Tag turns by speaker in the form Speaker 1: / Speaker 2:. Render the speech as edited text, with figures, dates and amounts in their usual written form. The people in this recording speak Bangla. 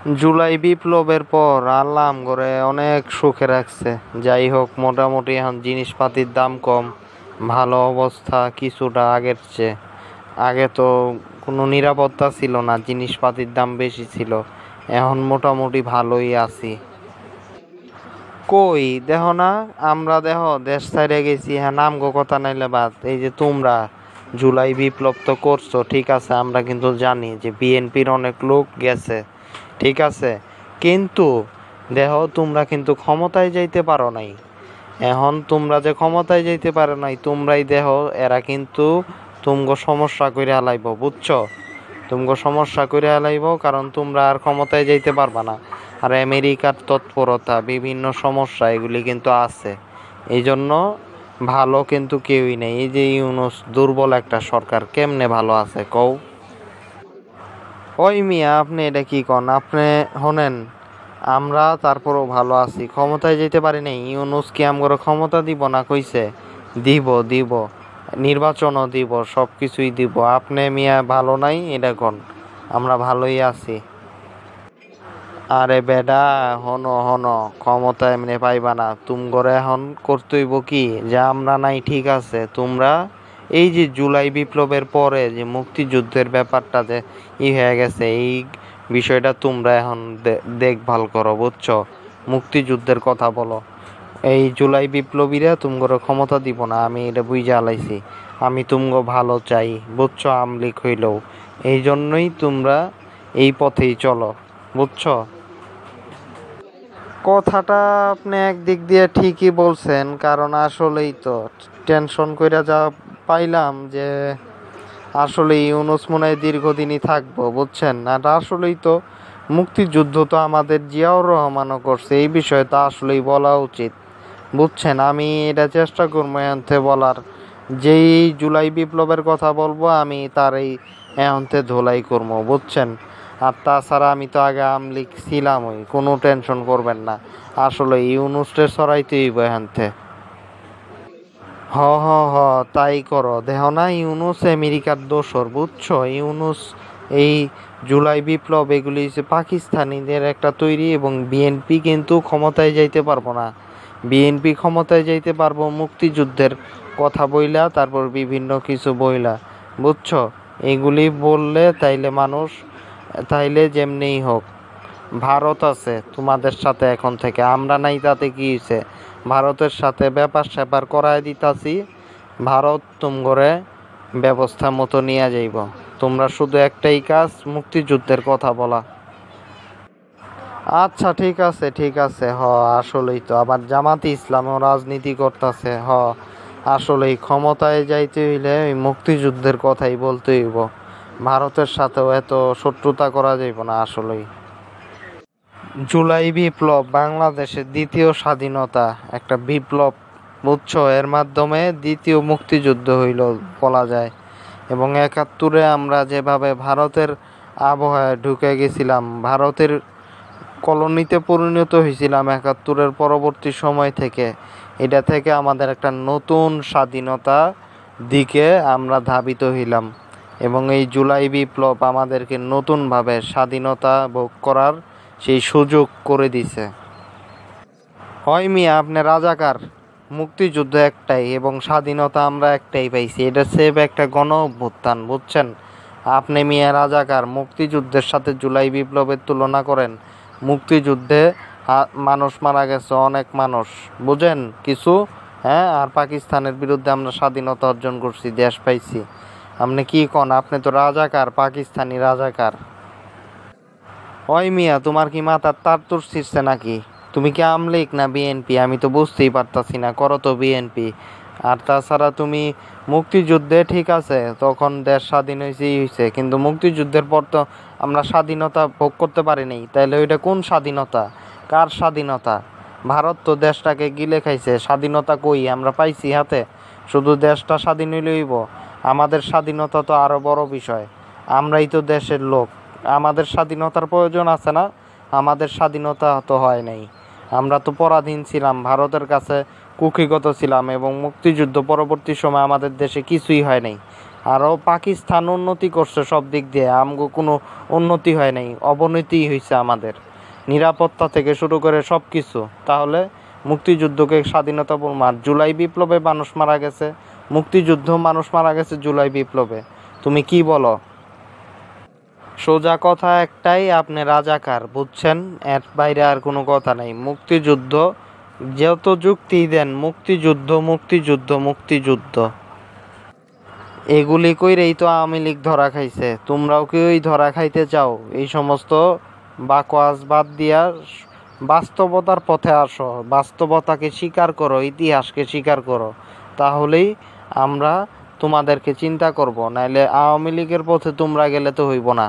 Speaker 1: জুলাই বিপ্লবের পর আল্লাহ আমগরে অনেক সুখে রাখছে। যাই হোক, মোটামুটি এখন জিনিসপাতির দাম কম, ভালো অবস্থা কিছুটা আগের চেয়ে। আগে তো কোনো নিরাপত্তা ছিল না, জিনিসপাতির দাম বেশি ছিল। এখন মোটামুটি ভালোই আছি। কই দেখো না, আমরা দেখো দেশ ছাইড়ে গেছি, হ্যাঁ নামগো কথা নাইলে বাদ। এই যে তোমরা জুলাই বিপ্লব তো করছো, ঠিক আছে, আমরা কিন্তু জানি যে বিএনপির অনেক লোক গেছে, ঠিক আছে, কিন্তু দেখো তোমরা কিন্তু ক্ষমতায় যাইতে পারো নাই। এখন তোমরা যে ক্ষমতায় যাইতে পারো নাই, তোমরাই দেখো এরা কিন্তু তুমগো সমস্যা কইরা হালাইব, বুঝছো? তুমগো সমস্যা কইরা হালাইব, কারণ তোমরা আর ক্ষমতায় যাইতে পারবা না। আর আমেরিকার তৎপরতা, বিভিন্ন সমস্যা এগুলি কিন্তু আছে। এই জন্য ভালো কিন্তু কেউই নেই। এই যে ইউনূস দুর্বল একটা সরকার, কেমনে ভালো আছে কও? ওই মিয়া, আপনি এটা কি কন? আপনি হনেন, আমরা তারপরও ভালো আছি, ক্ষমতায় যেতে পারি নাই। ইউনূস কি আমগরে ক্ষমতা দিব না কইছে? দিব দিব, নির্বাচনও দিব, সব কিছুই দিব। আপনি মিয়া ভালো নাই এটা কন? আমরা ভালোই আছি। আরে বেডা, হনো হনো, ক্ষমতা এমনি পাইবা না। তুমগরে এখন করতেইব কি, যে আমরা নাই ঠিক আছে, তোমরা এই যে জুলাই বিপ্লবের পরে যে মুক্তিযুদ্ধের ব্যাপারটা যে হয়ে গেছে, এই বিষয়টা তোমরা এখন দেখভাল করো, বুঝছো? মুক্তিযুদ্ধের কথা বলো। এই জুলাই বিপ্লবীরা তুমগো ক্ষমতা দিব না, আমি এটা বুঝে আলাইছি। আমি তুমগো ভালো চাই, বুঝছো? আমলিক হইলেও এই জন্যই তোমরা এই পথেই চলো, বুঝছো? কথাটা আপনি একদিক দিয়ে ঠিকই বলছেন, কারণ আসলেই তো টেনশন কইরা যা পাইলাম যে আসলে ইউনূস মনে হয় দীর্ঘদিনই থাকবো, বুঝছেন? আর আসলেই তো মুক্তিযুদ্ধ তো আমাদের জিয়াউর রহমানও করছে, এই বিষয়ে তো আসলেই বলা উচিত, বুঝছেন? আমি এটা চেষ্টা করবো এনতে বলার, যেই জুলাই বিপ্লবের কথা বলবো আমি তার এই এনতে ধোলাই করবো, বুঝছেন? আর তাছাড়া আমি তো আগে আমলিক ছিলাম, ওই কোনো টেনশন করবেন না। আসলে ইউনূসকে সরাইতেই এনতে। হ হ হ, তাই করো। দেখো না, ইউনূস আমেরিকার দোসর, বুঝছো? ইউনূস এই জুলাই বিপ্লব এগুলি হচ্ছে পাকিস্তানিদের একটা তৈরি, এবং বিএনপি কিন্তু ক্ষমতায় যাইতে পারবো না। বিএনপি ক্ষমতায় যাইতে পারবো মুক্তিযুদ্ধের কথা বইলা, তারপর বিভিন্ন কিছু বইলা, বুঝছো? এগুলি বললে তাইলে মানুষ, তাইলে যেমনিই হোক, ভারত আছে তোমাদের সাথে, এখন থেকে আমরা নাই তাতে কি হয়েছে? ভারতের সাথে ব্যাপার স্যাপার করায় দিতাছি, ভারত তুমগরে ব্যবস্থা মতো নিয়ে যাইব। তোমরা শুধু একটাই কাজ, মুক্তিযুদ্ধের কথা বলা। আচ্ছা ঠিক আছে ঠিক আছে, আসলেই তো আবার জামাতে ইসলামও রাজনীতি করতেছে। আসলেই ক্ষমতায় যাইতে হইলে ওই মুক্তিযুদ্ধের কথাই বলতে হইব। ভারতের সাথেও এত শত্রুতা করা যাইব না আসলেই। জুলাই বিপ্লব বাংলাদেশের দ্বিতীয় স্বাধীনতা, একটা বিপ্লব, বুঝছো? এর মাধ্যমে দ্বিতীয় মুক্তিযুদ্ধ হইল বলা যায়। এবং ৭১-এ আমরা যেভাবে ভারতের আবহাওয়ায় ঢুকে গেছিলাম, ভারতের কলোনিতে পরিণত হয়েছিলাম ৭১-এর পরবর্তী সময় থেকে, এটা থেকে আমাদের একটা নতুন স্বাধীনতা দিকে আমরা ধাবিত হইলাম। এবং এই জুলাই বিপ্লব আমাদেরকে নতুনভাবে স্বাধীনতা ভোগ করার সেই সুযোগ করে দিছে। হয় মিয়া, আপনি রাজাকার। মুক্তিযুদ্ধ একটাই এবং স্বাধীনতা আমরা একটাই পাইছি, এটা সেভ একটা গণ অভ্যুত্থান, বুঝছেন? আপনি মিয়া রাজাকার, মুক্তিযুদ্ধের সাথে জুলাই বিপ্লবের তুলনা করেন। মুক্তিযুদ্ধে মানুষ মারা গেছে, অনেক মানুষ, বুঝেন কিছু? হ্যাঁ, আর পাকিস্তানের বিরুদ্ধে আমরা স্বাধীনতা অর্জন করছি, দেশ পাইছি। আপনি কি কন? আপনি তো রাজাকার, পাকিস্তানি রাজাকার। ওই মিয়া, তোমার কি মাথার তার তুর ছিঁড়ছে নাকি? তুমি কি আমলিক না বিএনপি? আমি তো বুঝতেই পারতাছি না। করো তো বিএনপি। আর তাছাড়া তুমি মুক্তিযুদ্ধে ঠিক আছে, তখন দেশ স্বাধীন হয়েছেই হয়েছে, কিন্তু মুক্তিযুদ্ধের পর তো আমরা স্বাধীনতা ভোগ করতে পারি নাই। তাইলে ওইটা কোন স্বাধীনতা? কার স্বাধীনতা? ভারত তো দেশটাকে গিলে খাইছে, স্বাধীনতা কই আমরা পাইছি হাতে? শুধু দেশটা স্বাধীন হইলেইব? আমাদের স্বাধীনতা তো আরো বড় বিষয়। আমরাই তো দেশের লোক, আমাদের স্বাধীনতার প্রয়োজন আছে না? আমাদের স্বাধীনতা তো হয় নাই, আমরা তো পরাধীন ছিলাম, ভারতের কাছে কুক্ষিগত ছিলাম, এবং মুক্তিযুদ্ধ পরবর্তী সময় আমাদের দেশে কিছুই হয় নাই। আরও পাকিস্তান উন্নতি করছে সব দিক দিয়ে, আমগো কোনো উন্নতি হয় নাই, অবনতিই হয়েছে আমাদের, নিরাপত্তা থেকে শুরু করে সব কিছু। তাহলে মুক্তিযুদ্ধকে স্বাধীনতা বলবো? আর জুলাই বিপ্লবে মানুষ মারা গেছে, মুক্তিযুদ্ধ মানুষ মারা গেছে জুলাই বিপ্লবে, তুমি কি বলো? সোজা কথা একটাই, আপনি রাজাকার, বুঝছেন? এর বাইরে আর কোনো কথা নাই। মুক্তিযুদ্ধ যত যুক্তি দেন, মুক্তিযুদ্ধ মুক্তিযুদ্ধ মুক্তিযুদ্ধ, এগুলি কইরেই তো আওয়ামী লীগ ধরা খাইছে। তোমরাও কি ওই ধরা খাইতে চাও? এই সমস্ত বাকওয়াজ বাদ দিয়া বাস্তবতার পথে আসো, বাস্তবতাকে স্বীকার করো, ইতিহাসকে স্বীকার করো, তাহলেই আমরা তোমাদেরকে চিন্তা করব, নাইলে আওয়ামী লীগের পথে তোমরা গেলে তো হইব না।